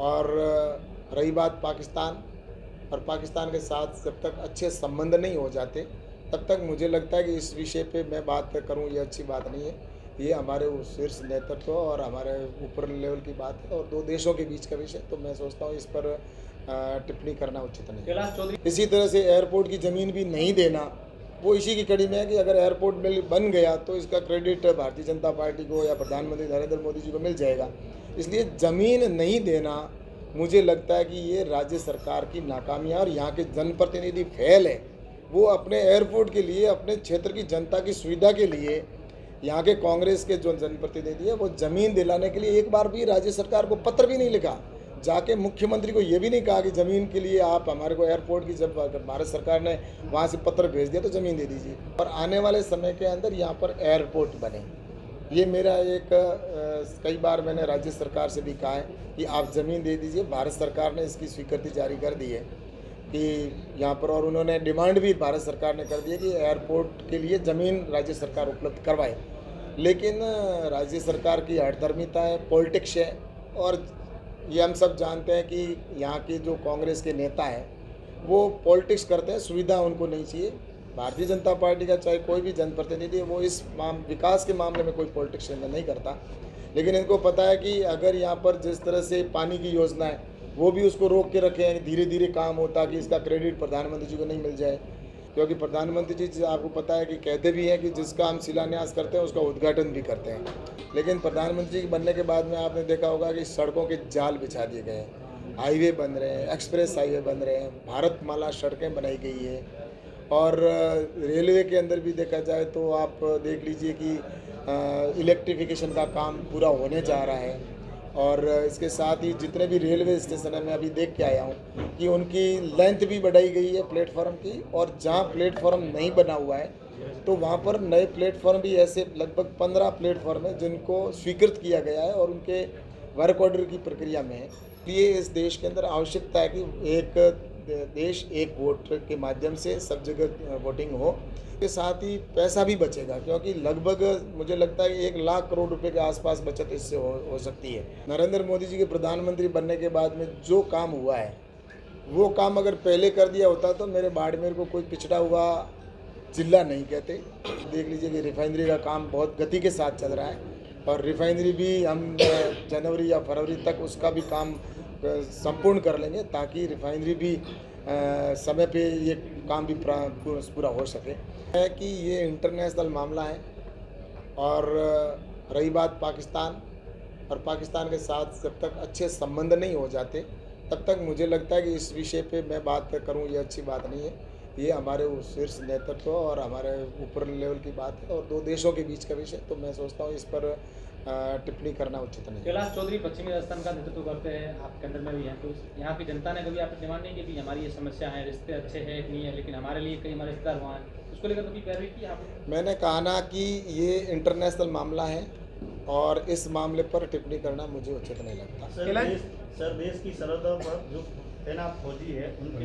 और रही बात पाकिस्तान और पाकिस्तान के साथ जब तक अच्छे संबंध नहीं हो जाते तब तक मुझे लगता है कि इस विषय पे मैं बात करूं ये अच्छी बात नहीं है। ये हमारे शीर्ष नेतृत्व और हमारे ऊपर लेवल की बात है और दो देशों के बीच का विषय, तो मैं सोचता हूँ इस पर टिप्पणी करना उचित नहीं है। इसी तरह से एयरपोर्ट की ज़मीन भी नहीं देना, वो इसी की कड़ी में है कि अगर एयरपोर्ट बन गया तो इसका क्रेडिट भारतीय जनता पार्टी को या प्रधानमंत्री नरेंद्र मोदी जी को मिल जाएगा। इसलिए ज़मीन नहीं देना मुझे लगता है कि ये राज्य सरकार की नाकामी है और यहाँ के जनप्रतिनिधि फेल है। वो अपने एयरपोर्ट के लिए, अपने क्षेत्र की जनता की सुविधा के लिए, यहाँ के कांग्रेस के जो जनप्रतिनिधि है वो ज़मीन दिलाने के लिए एक बार भी राज्य सरकार को पत्र भी नहीं लिखा, जाके मुख्यमंत्री को ये भी नहीं कहा कि ज़मीन के लिए आप हमारे को एयरपोर्ट की, जब भारत सरकार ने वहाँ से पत्र भेज दिया तो ज़मीन दे दीजिए और आने वाले समय के अंदर यहाँ पर एयरपोर्ट बने। ये मेरा एक कई बार मैंने राज्य सरकार से भी कहा है कि आप ज़मीन दे दीजिए। भारत सरकार ने इसकी स्वीकृति जारी कर दी है कि यहाँ पर, और उन्होंने डिमांड भी भारत सरकार ने कर दी है कि एयरपोर्ट के लिए ज़मीन राज्य सरकार उपलब्ध करवाए। लेकिन राज्य सरकार की हठधर्मिता है, पॉलिटिक्स है, और ये हम सब जानते हैं कि यहाँ के जो कांग्रेस के नेता हैं वो पॉलिटिक्स करते हैं, सुविधा उनको नहीं चाहिए। भारतीय जनता पार्टी का चाहे कोई भी जनप्रतिनिधि है वो इस विकास के मामले में कोई पॉलिटिक्स नहीं करता, लेकिन इनको पता है कि अगर यहाँ पर जिस तरह से पानी की योजना है वो भी उसको रोक के रखे हैं, धीरे धीरे काम होता कि इसका क्रेडिट प्रधानमंत्री जी को नहीं मिल जाए, क्योंकि प्रधानमंत्री जी आपको पता है कि कहते भी हैं कि जिसका हम शिलान्यास करते हैं उसका उद्घाटन भी करते हैं, लेकिन प्रधानमंत्री जी बनने के बाद में आपने देखा होगा कि सड़कों के जाल बिछा दिए गए हैं, हाईवे बन रहे हैं, एक्सप्रेस हाईवे बन रहे हैं, भारतमाला सड़कें बनाई गई है, और रेलवे के अंदर भी देखा जाए तो आप देख लीजिए कि इलेक्ट्रिफिकेशन का काम पूरा होने जा रहा है। और इसके साथ ही जितने भी रेलवे स्टेशन है, मैं अभी देख के आया हूँ कि उनकी लेंथ भी बढ़ाई गई है प्लेटफॉर्म की, और जहाँ प्लेटफॉर्म नहीं बना हुआ है तो वहाँ पर नए प्लेटफॉर्म भी, ऐसे लगभग 15 प्लेटफॉर्म है जिनको स्वीकृत किया गया है और उनके वर्क ऑर्डर की प्रक्रिया में है। ये इस देश के अंदर आवश्यकता है कि एक देश एक वोट के माध्यम से सब जगह वोटिंग हो, के साथ ही पैसा भी बचेगा, क्योंकि लगभग मुझे लगता है कि 1 लाख करोड़ रुपए के आसपास बचत इससे हो सकती है। नरेंद्र मोदी जी के प्रधानमंत्री बनने के बाद में जो काम हुआ है वो काम अगर पहले कर दिया होता तो मेरे बाड़मेर को कोई पिछड़ा हुआ जिला नहीं कहते। देख लीजिए कि रिफाइनरी का काम बहुत गति के साथ चल रहा है और रिफाइनरी भी हम जनवरी या फरवरी तक उसका भी काम संपूर्ण कर लेंगे ताकि रिफाइनरी भी समय पे ये काम भी पूरा हो सके। है कि ये इंटरनेशनल मामला है, और रही बात पाकिस्तान और पाकिस्तान के साथ जब तक अच्छे संबंध नहीं हो जाते तब तक मुझे लगता है कि इस विषय पे मैं बात करूं ये अच्छी बात नहीं है। ये हमारे शीर्ष नेतृत्व और हमारे ऊपर लेवल की बात है और दो देशों के बीच का विषय, तो मैं सोचता हूँ इस पर टिप्पणी करना उचित नहीं है। कैलाश चौधरी पश्चिमी राजस्थान का नेतृत्व करते हैं, आपके अंदर में भी हैं, तो यहाँ की जनता ने कभी आपसे डिमांड नहीं की कि हमारी ये समस्या है, रिश्ते अच्छे हैं नहीं है, लेकिन हमारे लिए कई हमारे रिश्तेदार वहाँ हैं, उसको लेकर कभी पैरवी की आपने? मैंने कहा ना कि ये इंटरनेशनल मामला है और इस मामले पर टिप्पणी करना मुझे उचित नहीं लगता। सर देश की सरहदों पर जो तैनात फौजी है उनके